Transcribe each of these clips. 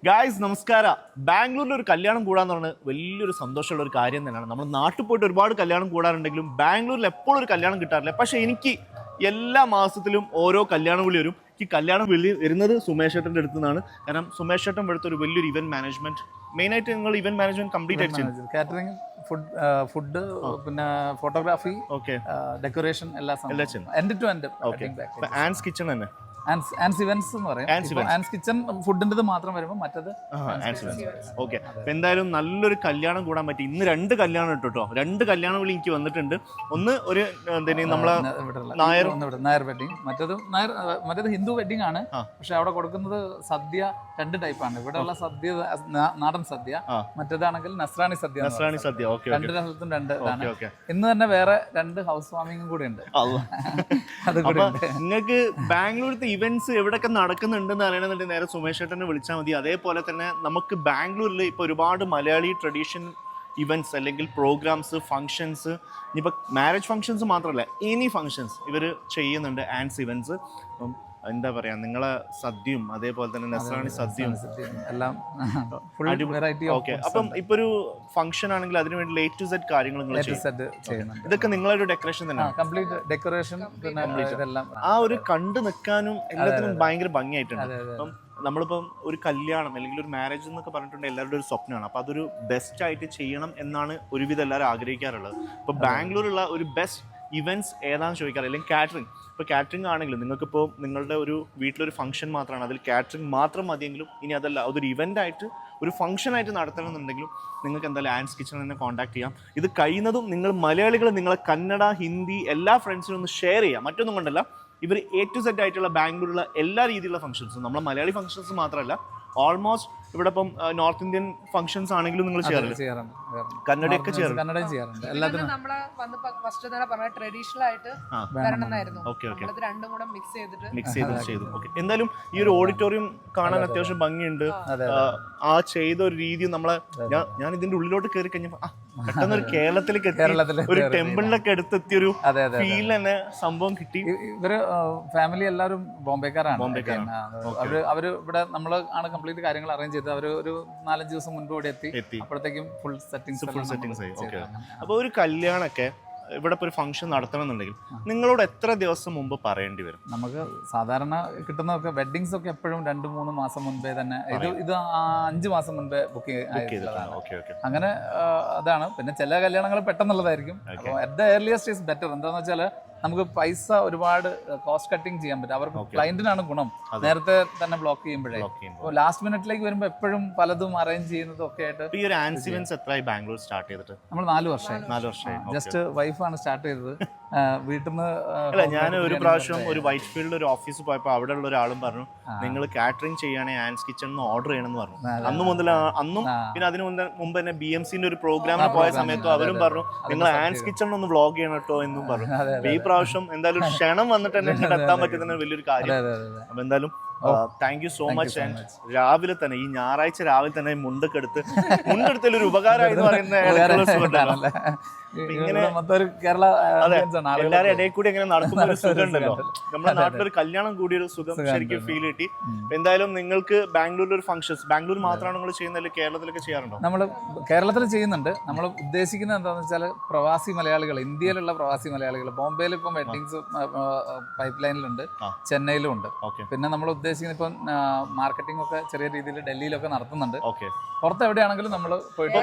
Guys നമസ്കാരം. ബാംഗ്ലൂരിൽ ഒരു കല്യാണം കൂടാന്ന് പറഞ്ഞാൽ വലിയൊരു സന്തോഷമുള്ള ഒരു കാര്യം തന്നെയാണ്. നമ്മൾ നാട്ടിൽ പോയിട്ട് ഒരുപാട് കല്യാണം കൂടാറുണ്ടെങ്കിലും ബാംഗ്ലൂരിൽ എപ്പോഴും ഒരു കല്യാണം കിട്ടാറില്ല. പക്ഷേ എനിക്ക് എല്ലാ മാസത്തിലും ഓരോ കല്യാണം വിളി വരും. ഈ കല്യാണം വിളി വരുന്നത് സുമേഷ് ചേട്ടൻ്റെ അടുത്ത് നിന്നാണ്. കാരണം സുമേഷ് ചേട്ടൻ ഇവിടുത്തെ ഒരു വലിയൊരു ഇവന്റ് മാനേജ്മെന്റ്, മെയിനായിട്ട് നിങ്ങൾ ഇവന്റ് മാനേജ്മെന്റ് കംപ്ലീറ്റ് ആയിട്ട് ചെയ്യും. കാറ്ററിംഗ്, ഫുഡ്, പിന്നെ ഫോട്ടോഗ്രാഫി, ഡെക്കറേഷൻ എല്ലാം ചെയ്യും. End to end. Ann's kitchen തന്നെ, ആൻസ് ഇവന്റ്സ് എന്ന് പറയും. ആൻസ് കിച്ചൺ ഫുഡിൻ്റെ മാത്രം വരുമ്പോൾ മറ്റത് ഓക്കെ. എന്തായാലും നല്ലൊരു കല്യാണം കൂടാൻ പറ്റി. ഇന്ന് 2 കല്യാണം ഇട്ടോ, 2 കല്യാണം വിളി എനിക്ക് വന്നിട്ടുണ്ട്. ഒന്ന് ഒരു നമ്മളെ നായർ വെഡിങ്, മറ്റേത് ഹിന്ദു വെഡിങ് ആണ്. പക്ഷെ അവിടെ കൊടുക്കുന്നത് സദ്യ 2 ടൈപ്പാണ്. ഇവിടെ ഉള്ള സദ്യ നാടൻ സദ്യ, മറ്റേതാണെങ്കിൽ നസ്രാണി സദ്യ. 2 സ്ഥലത്തും 2 ഇതാണ്. ഇന്ന് തന്നെ വേറെ 2 ഹൗസ് വാമിങ്ങും കൂടെ ഉണ്ട്. നിങ്ങൾക്ക് ബാംഗ്ലൂരിലത്തെ ഇവന്റ്സ് എവിടെയൊക്കെ നടക്കുന്നുണ്ടെന്ന് അറിയണമെന്നുണ്ടെങ്കിൽ നേരെ സുമേഷ് ചേട്ടനെ വിളിച്ചാൽ മതി. അതേപോലെ തന്നെ നമുക്ക് ബാംഗ്ലൂരിൽ ഇപ്പോൾ ഒരുപാട് മലയാളി ട്രഡീഷൻ ഇവന്റ്സ് അല്ലെങ്കിൽ പ്രോഗ്രാംസ്, ഫങ്ഷൻസ്, ഇനിയിപ്പോൾ മാരേജ് ഫങ്ഷൻസ് മാത്രമല്ല എനി ഫങ്ഷൻസ് ഇവർ ചെയ്യുന്നുണ്ട് ആൻസ് ഇവന്റ്സ്. അപ്പം എന്താ പറയാ, നിങ്ങളെ സദ്യയും അതേപോലെ തന്നെ നസ്രാണി സദ്യയും എല്ലാം. ഓക്കെ. അപ്പം ഇപ്പൊ ഒരു ഫംഗ്ഷൻ ആണെങ്കിൽ അതിന് വേണ്ടി A to Z കാര്യങ്ങൾ ഇതൊക്കെ നിങ്ങളൊരു ഡെക്കറേഷൻ തന്നെ, കംപ്ലീറ്റ് ഡെക്കറേഷൻ. ആ ഒരു കണ്ടു നിൽക്കാനും എല്ലാത്തിനും ഭയങ്കര ഭംഗിയായിട്ടുണ്ട്. അപ്പം നമ്മളിപ്പം ഒരു കല്യാണം അല്ലെങ്കിൽ ഒരു മാരേജ് എന്നൊക്കെ പറഞ്ഞിട്ടുണ്ടെങ്കിൽ എല്ലാവരുടെ ഒരു സ്വപ്നമാണ്. അപ്പോൾ അതൊരു ബെസ്റ്റ് ആയിട്ട് ചെയ്യണം എന്നാണ് ഒരുവിധം എല്ലാവരും ആഗ്രഹിക്കാറുള്ളത്. ഇപ്പോൾ ബാംഗ്ലൂരുള്ള ഒരു ബെസ്റ്റ് ഇവൻറ്റ്സ് ഏതാണെന്ന് ചോദിക്കാറ്, അല്ലെങ്കിൽ കാറ്ററിംഗ്. ഇപ്പോൾ കാറ്ററിംഗ് ആണെങ്കിലും നിങ്ങൾക്കിപ്പോൾ നിങ്ങളുടെ ഒരു വീട്ടിലൊരു ഫംഗ്ഷൻ മാത്രമാണ്, അതിൽ കാറ്ററിംഗ് മാത്രം മതിയെങ്കിലും ഇനി അതല്ല അതൊരു ഇവൻ്റായിട്ട് ഒരു ഫംഗ്ഷനായിട്ട് നടത്തണമെന്നുണ്ടെങ്കിലും നിങ്ങൾക്ക് എന്തായാലും ആൻസ് കിച്ചൺ തന്നെ കോൺടാക്ട് ചെയ്യാം. ഇത് കഴിയുന്നതും നിങ്ങൾ മലയാളികൾ നിങ്ങളെ കന്നഡ, ഹിന്ദി എല്ലാ ഫ്രണ്ട്സിനും ഒന്ന് ഷെയർ ചെയ്യാം. മറ്റൊന്നും കൊണ്ടല്ല, ഇവർ A to Z ആയിട്ടുള്ള ബാംഗ്ലൂരിലുള്ള എല്ലാ രീതിയിലുള്ള ഫംഗ്ഷൻസും, നമ്മളെ മലയാളി ഫംഗ്ഷൻസ് മാത്രമല്ല ഓൾമോസ്റ്റ് ഇവിടെ ഇപ്പം നോർത്ത് ഇന്ത്യൻ ഫംഗ്ഷൻസ് ആണെങ്കിലും നിങ്ങൾ ചെയ്യാറുണ്ട്, കന്നഡയൊക്കെ ചെയ്യാറുണ്ട്. എല്ലാത്തിനും നമ്മള് വന്ന് ഫസ്റ്റ് തന്നെ പറഞ്ഞ ട്രഡീഷണൽ ആയിട്ട് വരണമെന്നായിരുന്നു. രണ്ടും കൂടെ മിക്സ് ചെയ്തു. ഓക്കെ. എന്തായാലും ഈ ഒരു ഓഡിറ്റോറിയം കാണാൻ അത്യാവശ്യം ഭംഗിയുണ്ട്. ആ ചെയ്ത ഒരു രീതി നമ്മളെ ഞാൻ ഇതിന്റെ ഉള്ളിലോട്ട് കയറി കഴിഞ്ഞപ്പോ പെട്ടെന്ന് ഒരു കേരളത്തിലേക്ക് എത്തി, ഒരു ടെമ്പിളിലൊക്കെ അടുത്തെത്തിയൊരു ഫീൽ തന്നെ സംഭവം കിട്ടി. ഇവര് ഫാമിലി എല്ലാവരും ബോംബെക്കാരാണ്. അവര് ഇവിടെ നമ്മള് ആണ് കംപ്ലീറ്റ് കാര്യങ്ങൾ അറേഞ്ച് ചെയ്തത്. അവർ ഒരു 4-5 ദിവസം മുൻപ് ഇവിടെ എത്തി. അപ്പോഴത്തേക്കും ഫുൾ സെറ്റിംഗ്സ് ആയി. ഓക്കെ. അപ്പോൾ ഒരു കല്യാണമൊക്കെ ഇവിടെ ഇപ്പോൾ ഒരു ഫംഗ്ഷൻ നടത്തണമെന്നുണ്ടെങ്കിൽ നിങ്ങളോട് എത്ര ദിവസം മുമ്പ് പറയേണ്ടി വരും? നമുക്ക് സാധാരണ കിട്ടുന്നതൊക്കെ വെഡ്ഡിങ്സ് ഒക്കെ എപ്പോഴും 2-3 മാസം മുൻപേ തന്നെ, ഇത് 5 മാസം മുൻപേ ബുക്ക് ചെയ്തതാണ്. അങ്ങനെ അതാണ്. പിന്നെ ചില കല്യാണങ്ങൾ പെട്ടെന്നുള്ളതായിരിക്കും. അപ്പോൾ at the earliest is better. എന്താണെന്ന് വെച്ചാൽ നമുക്ക് പൈസ ഒരുപാട് കോസ്റ്റ് കട്ടിങ് ചെയ്യാൻ പറ്റും. അവർക്ക് ക്ലയന്റിനാണ് ഗുണം, നേരത്തെ തന്നെ ബ്ലോക്ക് ചെയ്യുമ്പോഴേ. ലാസ്റ്റ് മിനിറ്റിലേക്ക് വരുമ്പോൾ എപ്പോഴും പലതും അറേഞ്ച് ചെയ്യുന്നതും ഒക്കെ ആയിട്ട്. ഈ ഒരു ആൻസ് ഇവന്റ്സ് എത്രയായി ബാംഗ്ലൂർ സ്റ്റാർട്ട് ചെയ്തിട്ട്? നമ്മൾ 4 വർഷമായി. ജസ്റ്റ് വൈഫാണ് സ്റ്റാർട്ട് ചെയ്തത് വീട്ടിൽ നിന്ന്. അല്ല, ഞാൻ ഒരു പ്രാവശ്യം ഒരു വൈറ്റ് ഫീൽഡിൽ ഒരു ഓഫീസിൽ പോയപ്പോൾ അവിടെ ഉള്ള ഒരാളും പറഞ്ഞു, നിങ്ങൾ കാറ്ററിംഗ് ചെയ്യുകയാണെങ്കിൽ ആൻസ് കിച്ചൺ ഓർഡർ ചെയ്യണമെന്ന് പറഞ്ഞു. അന്ന് മുതൽ അന്നും പിന്നെ അതിന് മുമ്പ് തന്നെ BMCന്റെ ഒരു പ്രോഗ്രാമിന് പോയ സമയത്തും അവരും പറഞ്ഞു, നിങ്ങൾ ആൻസ് കിച്ചൺ ഒന്ന് വ്ളോഗ് ചെയ്യണം കേട്ടോ എന്നും പറഞ്ഞു. ഈ പ്രാവശ്യം എന്തായാലും ക്ഷണം വന്നിട്ട് തന്നെ എത്താൻ പറ്റുന്ന വലിയൊരു കാര്യം. അപ്പൊ എന്തായാലും thank you so much. And രാവിലെ തന്നെ ഈ ഞായറാഴ്ച രാവിലെ തന്നെ മുണ്ടെടുത്തതിൽ ഒരു ഉപകാരമായി എന്ന് പറയുന്ന ഇങ്ങനെ എല്ലാവരും ഇടയിൽ കൂടി ഇങ്ങനെ നടക്കുന്ന ഒരു സുഖം ഉണ്ടല്ലോ. നമ്മുടെ നാട്ടിലൊരു കല്യാണം കൂടിയൊരു സുഖം ശരിക്കും ഫീൽ കിട്ടി. എന്തായാലും നിങ്ങൾക്ക് ബാംഗ്ലൂരിൽ ഒരു ഫംഗ്ഷൻസ്, ബാംഗ്ലൂർ മാത്രമാണ് നിങ്ങൾ ചെയ്യുന്നത്, കേരളത്തിലൊക്കെ ചെയ്യാറുണ്ടോ? നമ്മൾ കേരളത്തിൽ ചെയ്യുന്നുണ്ട്. നമ്മൾ ഉദ്ദേശിക്കുന്നത് എന്താണെന്ന് വെച്ചാൽ പ്രവാസി മലയാളികൾ, ഇന്ത്യയിലുള്ള പ്രവാസി മലയാളികൾ. ബോംബെയിൽ ഇപ്പം വെഡിങ്സ് പൈപ്പ് ലൈനിലുണ്ട്, ചെന്നൈയിലും ഉണ്ട്. പിന്നെ നമ്മൾ ഉദ്ദേശിക്കുന്നത് ഇപ്പം മാർക്കറ്റിംഗ് ഒക്കെ ചെറിയ രീതിയിൽ ഡൽഹിയിലൊക്കെ നടത്തുന്നുണ്ട്. പുറത്ത് എവിടെയാണെങ്കിലും നമ്മൾ പോയിട്ട്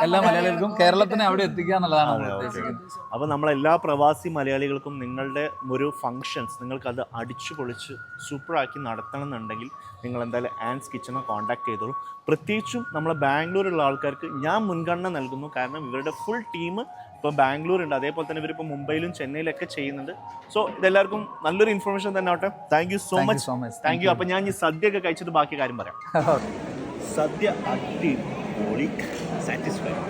എല്ലാ മലയാളികൾക്കും കേരളത്തിനെ അവിടെ എത്തിക്കുക എന്നുള്ളതാണ് നമ്മൾ ഉദ്ദേശിക്കുന്നത്. അപ്പോൾ നമ്മളെല്ലാ പ്രവാസി മലയാളികൾക്കും നിങ്ങളുടെ ഒരു ഫംഗ്ഷൻസ് നിങ്ങൾക്ക് അത് അടിച്ചു പൊളിച്ച് സൂപ്പറാക്കി നടത്തണം എന്നുണ്ടെങ്കിൽ നിങ്ങൾ എന്തായാലും ആൻസ് കിച്ചനെ കോൺടാക്ട് ചെയ്തോളൂ. പ്രത്യേകിച്ചും നമ്മളെ ബാംഗ്ലൂരുള്ള ആൾക്കാർക്ക് ഞാൻ മുൻഗണന നൽകുന്നു. കാരണം ഇവരുടെ ഫുൾ ടീം ഇപ്പോൾ ബാംഗ്ലൂർ ഉണ്ട്, അതേപോലെ തന്നെ ഇവരിപ്പോൾ മുംബൈയിലും ചെന്നൈയിലൊക്കെ ചെയ്യുന്നുണ്ട്. സോ ഇതെല്ലാവർക്കും നല്ലൊരു ഇൻഫർമേഷൻ തന്നെ ആവട്ടെ. Thank you so much. Thank you. അപ്പോൾ ഞാൻ ഈ സദ്യ ഒക്കെ കഴിച്ചിട്ട് ബാക്കി കാര്യം പറയാം. സദ്യ അടിപൊളി, സാറ്റിസ്ഫൈഡ്.